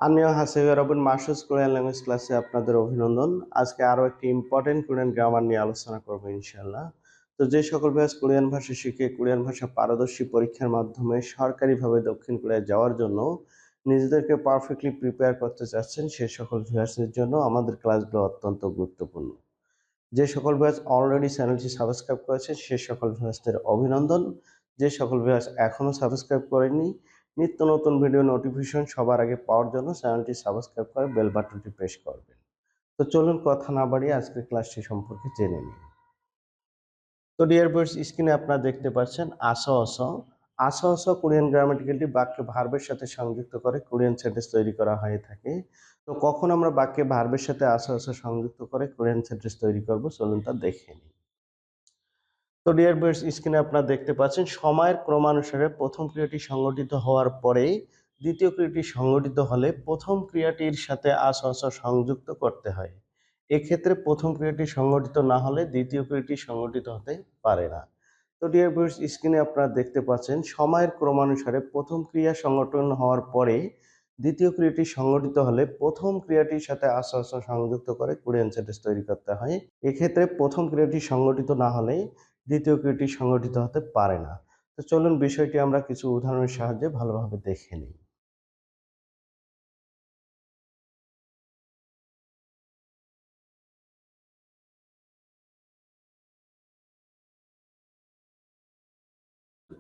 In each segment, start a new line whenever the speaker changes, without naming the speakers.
আমিও Hasib Robin Masud Korean language ক্লাসে আপনাদের অভিনন্দন। আজকে আরো একটি ইম্পর্টেন্ট কোরিয়ান গ্রামার নিয়ে আলোচনা করব ইনশাআল্লাহ। তো যে সকল ব্যাচ কোরিয়ান ভাষা শিখে কোরিয়ান ভাষা পারদর্শী পরীক্ষার মাধ্যমে সরকারিভাবে দক্ষিণ কোরিয়ায় যাওয়ার জন্য নিজেদেরকে পারফেক্টলি প্রিপেয়ার করতে চাচ্ছেন, সে সকল ভিউয়ার্সদের জন্য আমাদের ক্লাসগুলো অত্যন্ত গুরুত্বপূর্ণ। যে সকল ভিউয়ার্স অলরেডি চ্যানেলটি সাবস্ক্রাইব করেছে সে সকল ভিউয়ার্সদের অভিনন্দন। যে সকল ভিউয়ার্স এখনো সাবস্ক্রাইব করেননি, নিত্য নতুন ভিডিও নোটিফিকেশন সবার আগে পাওয়ার জন্য চ্যানেলটি সাবস্ক্রাইব করে বেল বাটনটি প্রেস করবেন। তো চলুন কথা না বাড়িয়ে আজকের ক্লাসটি সম্পর্কে জেনে নিই। তো ডিয়ার ভিউয়ার্স, স্ক্রিনে আপনারা দেখতে পাচ্ছেন আস কোরিয়ান গ্রামাটিক্যালটি বাক্যে ভার্বের সাথে সংযুক্ত করে কোরিয়ান সেন্টেন্স তৈরি করা হয়ে থাকে। তো কখন আমরা বাক্যে ভার্বের সাথে আস সংযুক্ত করে কোরিয়ান সেন্টেন্স তৈরি করব, চলুন তা দেখে নিই। তো ডিয়ার ভিউয়ার্স, স্ক্রিনে আপনারা দেখতে পাচ্ছেন সময়ের ক্রমানুসারে প্রথম ক্রিয়াটি সংগঠিত হওয়ার পরে দ্বিতীয় ক্রিয়াটি সংগঠিত হলে প্রথম ক্রিয়াটির সাথে আস সংযুক্ত করতে হয়। এক্ষেত্রে প্রথম ক্রিয়াটি সংগঠিত না হলে দ্বিতীয় ক্রিয়াটি সংগঠিত হতে পারে না। তো ডিয়ার ভিউয়ার্স, স্ক্রিনে আপনারা দেখতে পাচ্ছেন সময়ের ক্রমানুসারে প্রথম ক্রিয়া সংগঠন হওয়ার পরে দ্বিতীয় ক্রিয়াটি সংগঠিত হলে প্রথম ক্রিয়াটির সাথে আস সংযুক্ত করে কোরিয়ান সেন্টেন্স তৈরি করতে হয়। এক্ষেত্রে প্রথম ক্রিয়াটি সংগঠিত না হলে দ্বিতীয় ক্রিয়াটি সংগঠিত হতে পারে না। তো চলুন বিষয়টি আমরা কিছু উদাহরণের সাহায্যে ভালোভাবে দেখে নিই।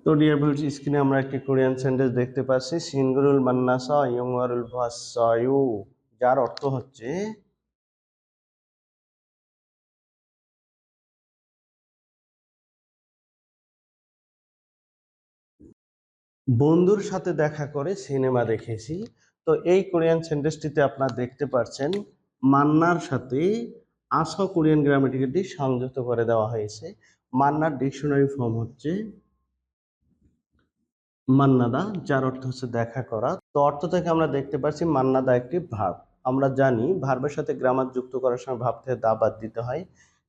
তো ডিয়ার ভিউয়ার্স, স্ক্রিনে আমরা একটি কোরিয়ান সেন্টেন্স দেখতে পাচ্ছি, সিনগুরুল মান্নাসা ইয়ংওয়ারুল ভাসায়ু, যার অর্থ হচ্ছে বন্ধুর সাথে দেখা করে সিনেমা দেখেছি। তো এই কোরিয়ান সেন্টেন্সটিতে আপনারা দেখতে পাচ্ছেন মান্নার সাথে কোরিয়ান গ্রামাটিক্যালটি সংযুক্ত করে দেওয়া হয়েছে। মান্নার ডিকশনারি ফর্ম হচ্ছে মান্নাদা, যার অর্থ হচ্ছে দেখা করা। তো অর্থ থেকে আমরা দেখতে পাচ্ছি মান্নাদা একটি ভার্ব। আমরা জানি ভার্বের সাথে গ্রামার যুক্ত করার সময় ভাব থেকে দা বাদ দিতে হয়।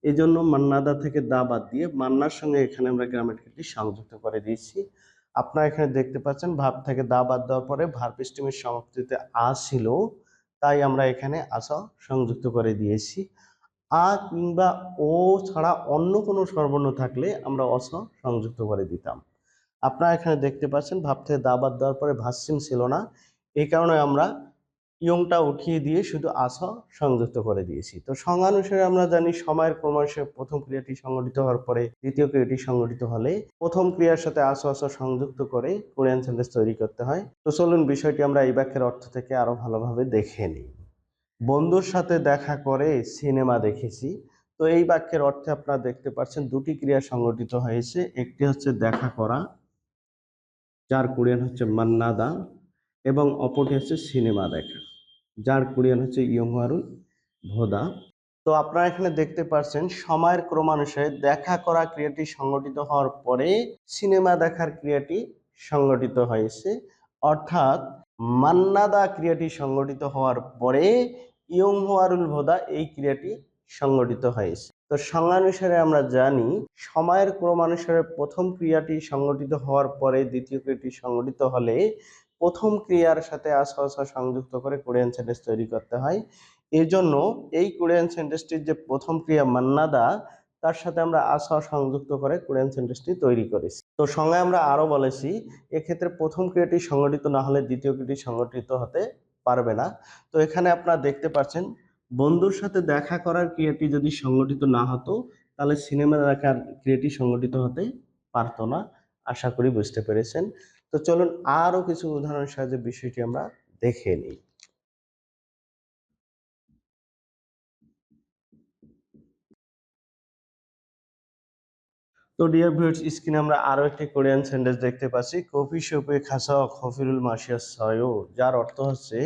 এই জন্য মান্নাদা থেকে দা বাদ দিয়ে মান্নার সঙ্গে এখানে আমরা গ্রামাটিক্যালটি সংযুক্ত করে দিয়েছি। আপনারা এখানে দেখতে পাচ্ছেন ভাব থেকে দা বাদ দেওয়ার পরে ভার্ব স্টেমের সমাপ্তিতে আ ছিল, তাই আমরা এখানে আসা সংযুক্ত করে দিয়েছি। আ কিংবা ও ছাড়া অন্য কোনো স্বরবর্ণ থাকলে আমরা সংযুক্ত করে দিতাম। আপনারা এখানে দেখতে পাচ্ছেন ভাব থেকে দা বাদ দেওয়ার পরে ভার্সিম ছিল না, এই কারণে আমরা ইয়ংটা উঠিয়ে দিয়ে শুধু সংযুক্ত করে দিয়েছি। তো সংজ্ঞানুসারে আমরা জানি সময়ের ক্রমানুসারে প্রথম ক্রিয়াটি সংগঠিত হওয়ার পরে দ্বিতীয় ক্রিয়াটি সংগঠিত হলে প্রথম ক্রিয়ার সাথে সংযুক্ত করে কোরিয়ান সেন্টেন্স তৈরি করতে হয়। তো চলুন বিষয়টি আমরা এই বাক্যের অর্থ থেকে আরো ভালোভাবে দেখে নিই। বন্ধুর সাথে দেখা করে সিনেমা দেখেছি। তো এই বাক্যের অর্থে আপনারা দেখতে পাচ্ছেন দুটি ক্রিয়া সংগঠিত হয়েছে। একটি হচ্ছে দেখা করা, যার কোরিয়ান হচ্ছে মান্নাদা, এবং অপরটি হচ্ছে সিনেমা দেখা, যার কোরিয়ান হচ্ছে ইয়ংহারুল ভোদা। তো আপনারা এখানে দেখতে পাচ্ছেন সময়ের ক্রমানুসারে দেখা করা ক্রিয়াটি সংগঠিত হওয়ার পরে সিনেমা দেখার ক্রিয়াটি সংগঠিত হয়েছে, অর্থাৎ মান্নাদা ক্রিয়াটি সংগঠিত হওয়ার পরে ইয়ংহারুল ভোদা এই ক্রিয়াটি সংগঠিত হয়েছে। তো সংজ্ঞানুসারে আমরা জানি সময়ের ক্রমানুসারে প্রথম ক্রিয়াটি সংগঠিত হওয়ার পরে দ্বিতীয় ক্রিয়াটি সংগঠিত হলে প্রথম ক্রিয়ার সাথে সংযুক্ত করে কোরিয়ান সেন্টেন্স তৈরি করতে হয়। এজন্য এই কোরিয়ান সেন্টেন্সটির যে প্রথম ক্রিয়া মান্নাদা, তার সাথে আমরা সংযুক্ত করে কোরিয়ান সেন্টেন্সটি তৈরি করেছি। তো সংজ্ঞায় আমরা আরো বলেছি এক্ষেত্রে প্রথম ক্রিয়াটি সংগঠিত না হলে দ্বিতীয় ক্রিয়াটি সংগঠিত হতে পারবে না। তো এখানে আপনারা দেখতে পাচ্ছেন বন্ধুর সাথে দেখা করার ক্রিয়াটি যদি সংগঠিত না হতো তাহলে সিনেমা দেখার ক্রিয়াটি সংগঠিত হতে পারতো না। আশা করি বুঝতে পেরেছেন। তো চলুন আরো কিছু উদাহরণের সাহায্যে বিষয়টি আমরা দেখে নিই। তো ডিয়ার ভিউয়ার্স, স্ক্রিনে আমরা আরো একটি কোরিয়ান সেন্টেন্স দেখতে পাচ্ছি, কফি শপে খাসা খফিরুল মাসিয়া সয়ো, যার অর্থ হচ্ছে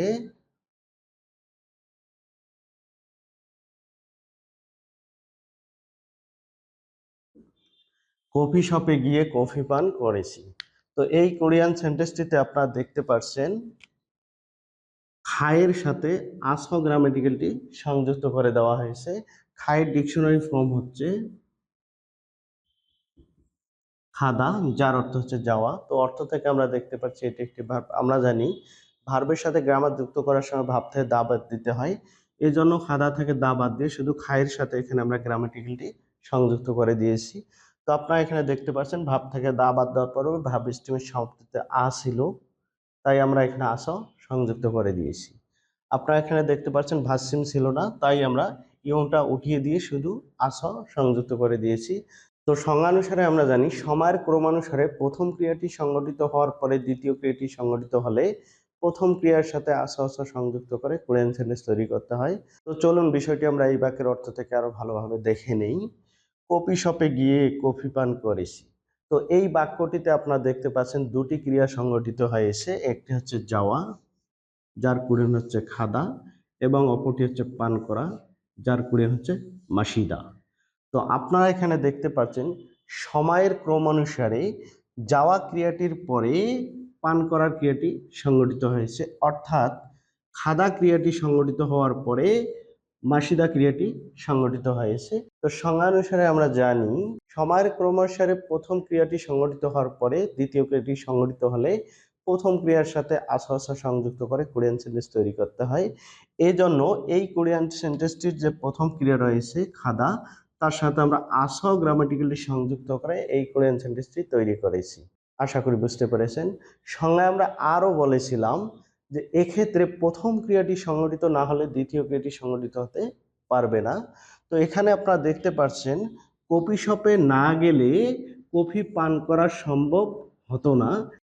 কফি শপে গিয়ে কফি পান করেছি। তো এই কোরিয়ান সেন্টেন্সটিতে আপনারা দেখতে পাচ্ছেন খায়ের সাথে গ্রামাটিক্যালটি সংযুক্ত করে দেওয়া হয়েছে। খায়ের ডিকশনারি ফর্ম হচ্ছে খাদা, যার অর্থ হচ্ছে যাওয়া। তো অর্থ থেকে আমরা দেখতে পাচ্ছি এটি একটি ভার্ব। আমরা জানি ভার্বের সাথে গ্রামার যুক্ত করার সময় ভাব থেকে দা বাদ দিতে হয়। এই জন্য খাদা থেকে দা বাদ দিয়ে শুধু খায়ের সাথে এখানে আমরা গ্রামাটিক্যালটি সংযুক্ত করে দিয়েছি। তো আপনারা এখানে দেখতে পাচ্ছেন ভাব থেকে দা বাদ দেওয়ার পরেও ভাব স্টিমের সমাপ্তিতে আ ছিল, তাই আমরা এখানে আসও সংযুক্ত করে দিয়েছি। আপনারা এখানে দেখতে পাচ্ছেন ভার্সিম ছিল না, তাই আমরা ইয়ংটা উঠিয়ে দিয়ে শুধু আসও সংযুক্ত করে দিয়েছি। তো সংজ্ঞানুসারে আমরা জানি সময়ের ক্রমানুসারে প্রথম ক্রিয়াটি সংগঠিত হওয়ার পরে দ্বিতীয় ক্রিয়াটি সংগঠিত হলে প্রথম ক্রিয়ার সাথে আসা সংযুক্ত করে কোরিয়ান সেন্টেন্স তৈরি করতে হয়। তো চলুন বিষয়টি আমরা এই বাক্যের অর্থ থেকে আরো ভালোভাবে দেখে নেই। কফি শপে গিয়ে কফি পান করেছি। তো এই বাক্যটিতে আপনারা দেখতে পাচ্ছেন দুটি ক্রিয়া সংগঠিত হয়েছে, একটি হচ্ছে যাওয়া, যার কোরিয়ান হচ্ছে খাদা, এবং অপরটি হচ্ছে পান করা, যার কোরিয়ান হচ্ছে মাসিদা। তো আপনারা এখানে দেখতে পাচ্ছেন সময়ের ক্রমানুসারে যাওয়া ক্রিয়াটির পরে পান করার ক্রিয়াটি সংগঠিত হয়েছে, অর্থাৎ খাদা ক্রিয়াটি সংগঠিত হওয়ার পরে মাসিদা ক্রিয়াটি সংগঠিত হয়েছে। তো সংজ্ঞানুসারে আমরা জানি সময়ের ক্রমানুসারে প্রথম ক্রিয়াটি সংগঠিত হওয়ার পরে দ্বিতীয় ক্রিয়াটি সংগঠিত হলে প্রথম ক্রিয়ার সাথে আসা সংযুক্ত করে কোরিয়ান সেন্টেন্স তৈরি করতে হয়। এই জন্য এই কোরিয়ান সেন্টেন্সটির যে প্রথম ক্রিয়া রয়েছে খাদা, তার সাথে আমরা আসাও গ্রামাটিক্যালি সংযুক্ত করে এই কোরিয়ান সেন্টেন্সটি তৈরি করেছি। আশা করি বুঝতে পেরেছেন। সংজ্ঞায় আমরা আরও বলেছিলাম যে এক্ষেত্রে প্রথম ক্রিয়াটি সংগঠিত না হলে দ্বিতীয় ক্রিয়াটি সংগঠিত হতে পারবে না। তো এখানে আপনারা দেখতে পাচ্ছেন কফি শপে না গেলে কফি পান করা সম্ভব হতো না,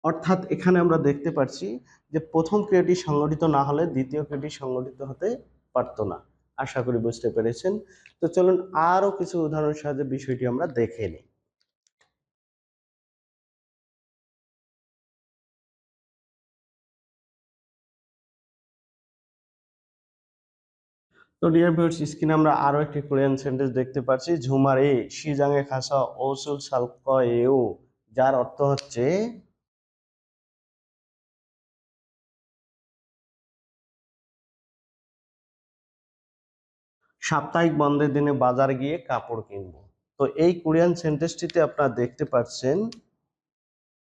অর্থাৎ এখানে আমরা দেখতে পাচ্ছি যে প্রথম ক্রিয়াটি সংগঠিত না হলে দ্বিতীয় ক্রিয়াটি সংগঠিত হতে পারতো না। আশা করি বুঝতে পেরেছেন। তো চলুন আরো কিছু উদাহরণের সাহায্যে বিষয়টি আমরা দেখে নিই। তো ডিয়ার ভিউয়ার্স, স্ক্রিনে আমরা আরো একটি কোরিয়ান সেন্টেন্স দেখতে পাচ্ছি, ঝুমারে শিজাঙে খাসা ওসুল সালকয়েও, যার অর্থ হচ্ছে সাপ্তাহিক বন্ধের দিনে বাজার গিয়ে কাপড় কিনবো। তো এই কোরিয়ান সেন্টেন্সটিতে আপনারা দেখতে পাচ্ছেন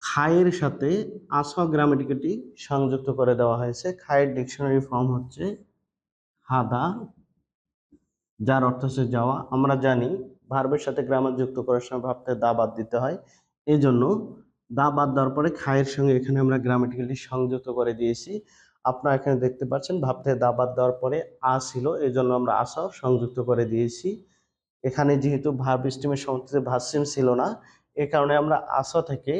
খায়ের সাথে আসা গ্রামাটিক্যালটি সংযুক্ত করে দেওয়া হয়েছে। খায়ের ডিকশনারি ফর্ম হচ্ছে হাদা, যার অর্থ হচ্ছে যাওয়া। আমরা জানি ভার্বের সাথে গ্রামার যুক্ত করার সময় ভাব থেকে দা বাদ দিতে হয়, এই জন্য দা বাদ দেওয়ার পরে খায়ের সঙ্গে এখানে আমরা গ্রামাটিক্যালি সংযুক্ত করে দিয়েছি। আপনারা এখানে দেখতে পাচ্ছেন ভাব থেকে দা বাদ দেওয়ার পরে আ ছিল, এই জন্য আমরা আসাও সংযুক্ত করে দিয়েছি। এখানে যেহেতু ভার্ব স্টিমের সমাপ্তিতে ভার্সিম ছিল না, এ কারণে আমরা আসা থেকে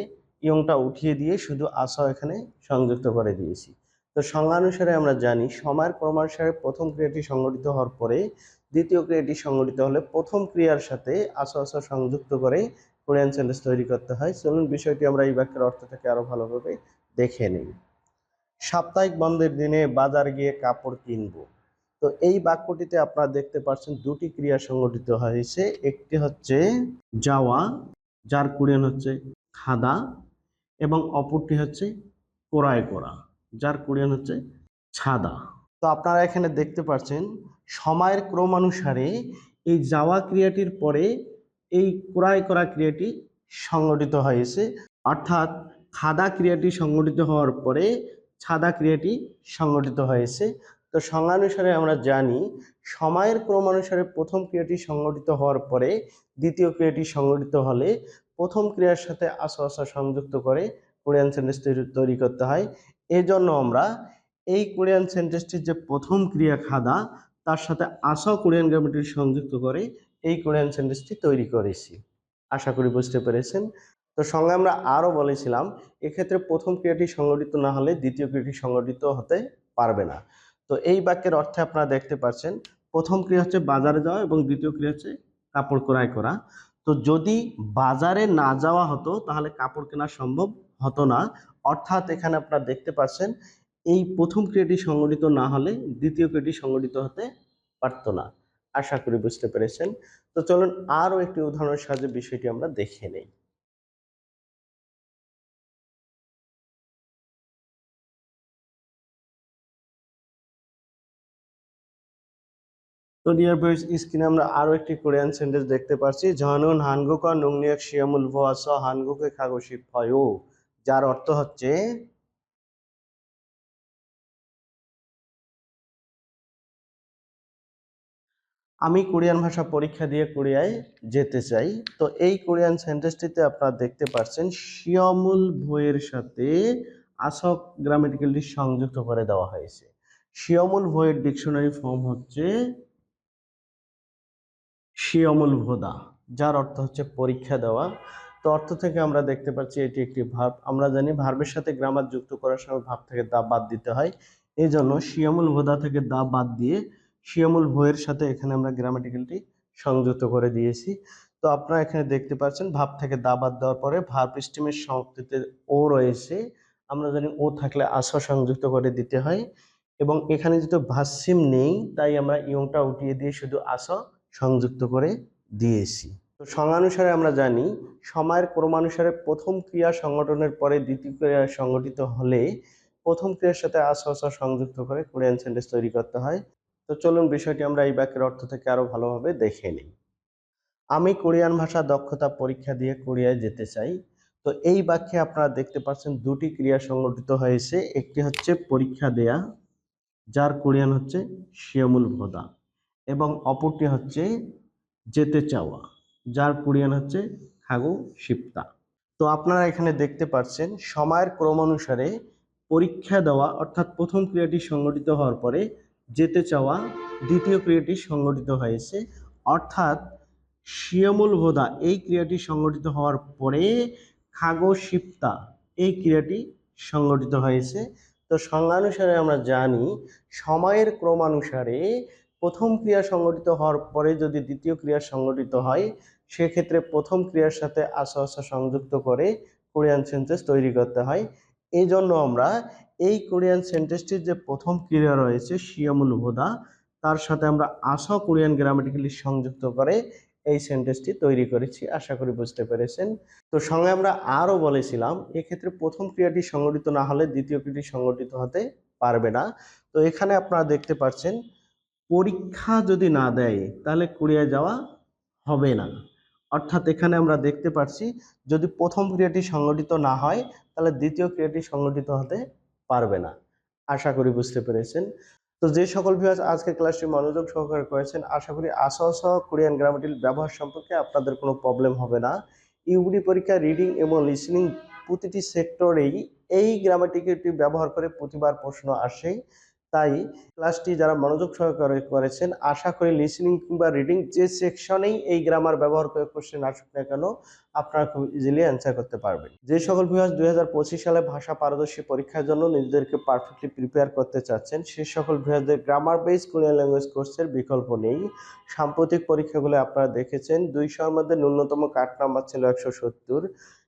ইয়ংটা উঠিয়ে দিয়ে শুধু আসা এখানে সংযুক্ত করে দিয়েছি। তো সংজ্ঞানুসারে আমরা জানি সময়ের ক্রমানুসারে প্রথম ক্রিয়াটি সংগঠিত হওয়ার পরে দ্বিতীয় ক্রিয়াটি সংগঠিত হলে প্রথম ক্রিয়ার সাথে আসা সংযুক্ত করে কোরিয়ান সেন্টেন্স তৈরি করতে হয়। চলুন বিষয়টি আমরা এই বাক্যের অর্থ থেকে আরো ভালোভাবে দেখে নিই। সাপ্তাহিক বন্ধের দিনে বাজার গিয়ে কাপড় কিনবো। তো এই বাক্যটিতে আপনারা দেখতে পাচ্ছেন দুটি ক্রিয়া সংগঠিত হয়েছে, একটি হচ্ছে যাওয়া, যার কোরিয়ান হচ্ছে খাদা, এবং অপরটি হচ্ছে কোরায় করা, যার কোরিয়ান হচ্ছে ছাদা। তো আপনারা এখানে দেখতে পাচ্ছেন সময়ের ক্রমানুসারে এই যাওয়া ক্রিয়াটির পরে এই কোরায় করা ক্রিয়াটি সংগঠিত হয়েছে, অর্থাৎ খাদা ক্রিয়াটি সংগঠিত হওয়ার পরে ছাদা ক্রিয়াটি সংগঠিত হয়েছে। তো সংজ্ঞানুসারে আমরা জানি সময়ের ক্রমানুসারে প্রথম ক্রিয়াটি সংগঠিত হওয়ার পরে দ্বিতীয় ক্রিয়াটি সংগঠিত হলে প্রথম ক্রিয়ার সাথে আসা সংযুক্ত করে কোরিয়ান সেন্টেন্স তৈরি করতে হয়। এজন্য আমরা এই কোরিয়ান সেন্টেন্সটির যে প্রথম ক্রিয়া খাদা, তার সাথে আসা কোরিয়ান গ্রামারটি সংযুক্ত করে এই কোরিয়ান সেন্টেন্সটি তৈরি করেছি। আশা করি বুঝতে পেরেছেন। তো সঙ্গে আমরা আরও বলেছিলাম এক্ষেত্রে প্রথম ক্রিয়াটি সংগঠিত না হলে দ্বিতীয় ক্রিয়াটি সংগঠিত হতে পারবে না। তো এই বাক্যের অর্থে আপনারা দেখতে পাচ্ছেন প্রথম ক্রিয়া হচ্ছে বাজারে যাওয়া এবং দ্বিতীয় ক্রিয়া হচ্ছে কাপড় ক্রয় করা। তো যদি বাজারে না যাওয়া হতো তাহলে কাপড় কেনা সম্ভব হতো না, অর্থাৎ এখানে আপনারা দেখতে পাচ্ছেন এই প্রথম ক্রিয়াটি সংগঠিত না হলে দ্বিতীয় ক্রিয়াটি সংগঠিত হতে পারতো না। আশা করি বুঝতে পেরেছেন। তো চলুন আরও একটি উদাহরণের সাহায্যে বিষয়টি আমরা দেখে নেই। তো ডিয়ার ভিউয়ার্স, স্ক্রিনে আমরা আরো একটি কোরিয়ান সেন্টেন্স দেখতে পাচ্ছি, জহানুন হানগুকা নুংনিয়াক শিয়ামুল ভোয়াস হানগুকে খাগোশি ফয়ো, যার অর্থ হচ্ছে আমি কোরিয়ান ভাষা পরীক্ষা দিয়ে কোরিয়ায় যেতে চাই। তো এই কোরিয়ান সেন্টেন্সটিতে আপনারা দেখতে পাচ্ছেন শিয়মুল ভুঁইয়ের সাথে আসক গ্রামাটিক্যালটি সংযুক্ত করে দেওয়া হয়েছে। শিয়মুল ভুঁইয়ের ডিকশনারি ফর্ম হচ্ছে শিয়মুল ভোদা, যার অর্থ হচ্ছে পরীক্ষা দেওয়া। তো অর্থ থেকে আমরা দেখতে পাচ্ছি এটি একটি ভার্ব। আমরা জানি ভার্বের সাথে গ্রামার যুক্ত করার সময় ভার্ব থেকে দা বাদ দিতে হয়। এই জন্য শিয়মুল ভোদা থেকে দা বাদ দিয়ে শিয়মুল ভোয়ের সাথে এখানে আমরা গ্রামাটিক্যালটি সংযুক্ত করে দিয়েছি। তো আপনারা এখানে দেখতে পাচ্ছেন ভার্ব থেকে দা বাদ দেওয়ার পরে ভার্ব স্টিমের সমাপ্তিতে ও রয়েছে। আমরা জানি ও থাকলে আস সংযুক্ত করে দিতে হয়, এবং এখানে যেহেতু ভার্ব নেই তাই আমরা ইয়ংটা উঠিয়ে দিয়ে শুধু আস সংযুক্ত করে দিয়েছি। তো সংজ্ঞানুসারে আমরা জানি সময়ের ক্রমানুসারে প্রথম ক্রিয়া সংগঠনের পরে দ্বিতীয় ক্রিয়া সংগঠিত হলে প্রথম ক্রিয়ার সাথে আস সংযুক্ত করে কোরিয়ান সেন্টেন্স তৈরি করতে হয়। তো চলুন বিষয়টি আমরা এই বাক্যের অর্থ থেকে আরো ভালোভাবে দেখে নিই। আমি কোরিয়ান ভাষা দক্ষতা পরীক্ষা দিয়ে কোরিয়ায় যেতে চাই। তো এই বাক্যে আপনারা দেখতে পাচ্ছেন দুটি ক্রিয়া সংগঠিত হয়েছে। একটি হচ্ছে পরীক্ষা দেয়া, যার কোরিয়ান হচ্ছে শিয়মুল ভোদা, এবং অপরটি হচ্ছে যেতে চাওয়া, যার কোরিয়ান হচ্ছে খাগু শিপ্তা। তো আপনারা এখানে দেখতে পাচ্ছেন সময়ের ক্রমানুসারে পরীক্ষা দেওয়া অর্থাৎ প্রথম ক্রিয়াটি সংগঠিত হওয়ার পরে যেতে চাওয়া দ্বিতীয় ক্রিয়াটি সংগঠিত হয়েছে, অর্থাৎ শিয়মুল ভোদা এই ক্রিয়াটি সংগঠিত হওয়ার পরে খাগো শিপ্তা এই ক্রিয়াটি সংগঠিত হয়েছে। তো সংজ্ঞানুসারে আমরা জানি সময়ের ক্রমানুসারে প্রথম ক্রিয়া সংগঠিত হওয়ার পরে যদি দ্বিতীয় ক্রিয়া সংগঠিত হয় সেক্ষেত্রে প্রথম ক্রিয়ার সাথে আসা সংযুক্ত করে কোরিয়ান সেন্টেন্স তৈরি করতে হয়। এই জন্য আমরা এই কোরিয়ান সেন্টেন্সটির যে প্রথম ক্রিয়া রয়েছে শিয়মুল ভোদা, তার সাথে আমরা আসা কোরিয়ান গ্রামাটিক্যালি সংযুক্ত করে এই সেন্টেন্সটি তৈরি করেছি। আশা করি বুঝতে পেরেছেন। তো সঙ্গে আমরা আরও বলেছিলাম এক্ষেত্রে প্রথম ক্রিয়াটি সংগঠিত না হলে দ্বিতীয় ক্রিয়াটি সংগঠিত হতে পারবে না। তো এখানে আপনারা দেখতে পাচ্ছেন পরীক্ষা যদি না দেয় তাহলে কোরিয়ায় যাওয়া হবে না। অর্থাৎ এখানে আমরা দেখতে পাচ্ছি যদি প্রথম ক্রিয়াটি সংগঠিত না হয় তাহলে দ্বিতীয় ক্রিয়াটি সংগঠিত হতে পারবে না। আশা করি বুঝতে পেরেছেন। তো যে সকল ভিউয়ার্স আজকে ক্লাসটি মনোযোগ সহকারে করেছেন আশা করি আসা কোরিয়ান গ্রামাটিক্যাল ব্যবহার সম্পর্কে আপনাদের কোনো প্রবলেম হবে না। ইউবি পরীক্ষা রিডিং এবং লিসেনিং প্রতিটি সেক্টরেই এই গ্রামাটিক্যালটি ব্যবহার করে প্রতিবার প্রশ্ন আসে। তাই ক্লাসটি যারা মনোযোগ সহকারে করেছেন আশা করি লিসেনিং কিংবা রিডিং যে সেকশনেই এই গ্রামার ব্যবহার করে কোশ্চেন আসুক না কেন আপনারা খুব ইজিলি অ্যান্সার করতে পারবেন। যে সকল ভিউয়ার্স 2025 সালে ভাষা পারদর্শী পরীক্ষার জন্য নিজেদেরকে পারফেক্টলি প্রিপেয়ার করতে চাচ্ছেন সে সকল ভিউয়ার্সদের গ্রামার বেস কোরিয়ান ল্যাঙ্গুয়েজ কোর্সের বিকল্প নেই। সাম্প্রতিক পরীক্ষাগুলো আপনারা দেখেছেন 200-এর মধ্যে ন্যূনতম কাট নাম্বার ছিল 170।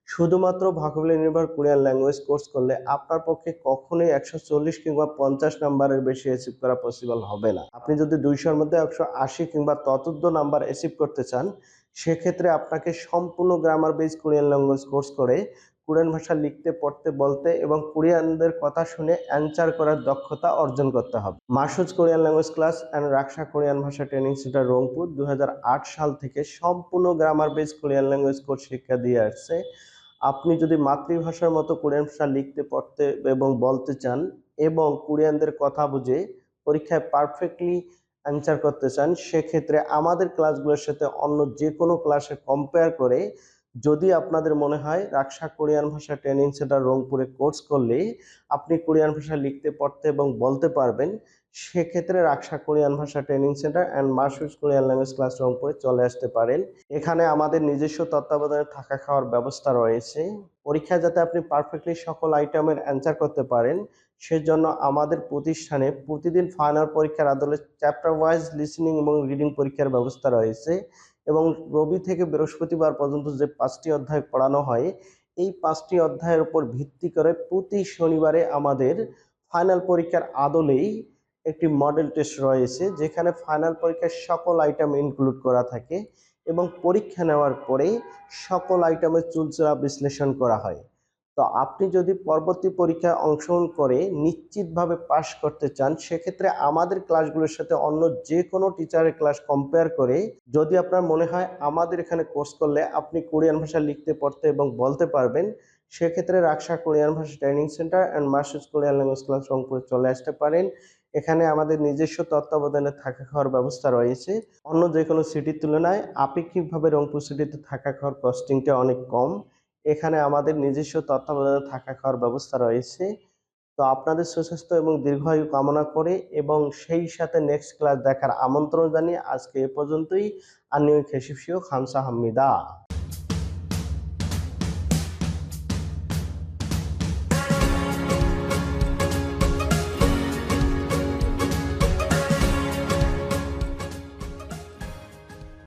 শুধুমাত্র ভোকাবুলারি নির্ভর কোরিয়ান ল্যাঙ্গুয়েজ কোর্স করলে আপনার পক্ষে কখনোই 140 কিংবা 50 নাম্বারের বেশি অ্যাচিভ করা পসিবল হবে না। আপনি যদি 200-এর মধ্যে 180 কিংবা ততোর্ধ্ব নাম্বার অ্যাচিভ করতে চান সেক্ষেত্রে আপনাকে সম্পূর্ণ grammar base Korean language course করে কোরিয়ান ভাষা লিখতে পড়তে বলতে এবং কোরিয়ানদের কথা শুনে অ্যান্সার করার দক্ষতা অর্জন করতে হবে। Masud Korean language class and রাকসা কোরিয়ান ভাষা ট্রেনিং সেন্টার রংপুর 2008 সাল থেকে সম্পূর্ণ grammar base Korean language course শিক্ষা দিয়ে আসছে। আপনি যদি মাতৃভাষার মতো কোরিয়ান ভাষা লিখতে পড়তে এবং বলতে চান এবং কোরিয়ানদের কথা বুঝে পরীক্ষায় পারফেক্টলি অ্যান্সার করতে চান সেক্ষেত্রে আমাদের ক্লাসগুলোর সাথে অন্য যে কোনো ক্লাসে কম্পেয়ার করে যদি আপনাদের মনে হয় রাকসা কোরিয়ান ভাষা ট্রেনিং সেন্টার রংপুরে কোর্স করলে আপনি কোরিয়ান ভাষা লিখতে পড়তে এবং বলতে পারবেন সেক্ষেত্রে রাকসা কোরিয়ান ভাষা training centre and Masud Korean language class রংপুরে চলে আসতে পারেন। এখানে আমাদের নিজস্ব তত্ত্বাবধানে থাকা খাওয়ার ব্যবস্থা রয়েছে। পরীক্ষায় যাতে আপনি পারফেক্টলি সকল আইটেমের অ্যান্সার করতে পারেন সেজন্য আমাদের প্রতিষ্ঠানে প্রতিদিন ফাইনাল পরীক্ষার আদলে চ্যাপ্টার ওয়াইজ লিসেনিং এবং রিডিং পরীক্ষার ব্যবস্থা রয়েছে এবং রবি থেকে বৃহস্পতিবার পর্যন্ত যে 5টি অধ্যায় পড়ানো হয় এই 5টি অধ্যায়ের উপর ভিত্তি করে প্রতি শনিবারে আমাদের ফাইনাল পরীক্ষার আদলেই একটি মডেল টেস্ট রয়েছে যেখানে ফাইনাল পরীক্ষার সকল আইটেম ইনক্লুড করা থাকে এবং পরীক্ষা নেওয়ার পরে সকল আইটেমের চুলচেরা বিশ্লেষণ করা হয়। তো আপনি যদি পরবর্তী পরীক্ষায় অংশগ্রহণ করে নিশ্চিতভাবে পাশ করতে চান সেক্ষেত্রে আমাদের ক্লাসগুলোর সাথে অন্য যে কোনো টিচারের ক্লাস কম্পেয়ার করে যদি আপনার মনে হয় আমাদের এখানে কোর্স করলে আপনি কোরিয়ান ভাষা লিখতে পড়তে এবং বলতে পারবেন সেক্ষেত্রে রাকসা কোরিয়ান ভাষা training centre and Masud Korean language class রংপুরে চলে আসতে পারেন এখানে আমাদের নিজস্ব তত্ত্বাবধানে থাকা খাওয়ার ব্যবস্থা রয়েছে। অন্য যে কোনো সিটির তুলনায় আপেক্ষিকভাবে রংপুর সিটিতে থাকা খাওয়ার কস্টিংটা অনেক কম। এখানে আমাদের নিজস্ব তত্ত্বাবধানে থাকা খাওয়ার ব্যবস্থা রয়েছে। তো আপনাদের সুস্বাস্থ্য এবং দীর্ঘায়ু কামনা করে এবং সেই সাথে নেক্সট ক্লাস দেখার আমন্ত্রণ জানিয়ে আজকে এ পর্যন্তই। আনিও খেশিফিও খামসা হাম্মিদা।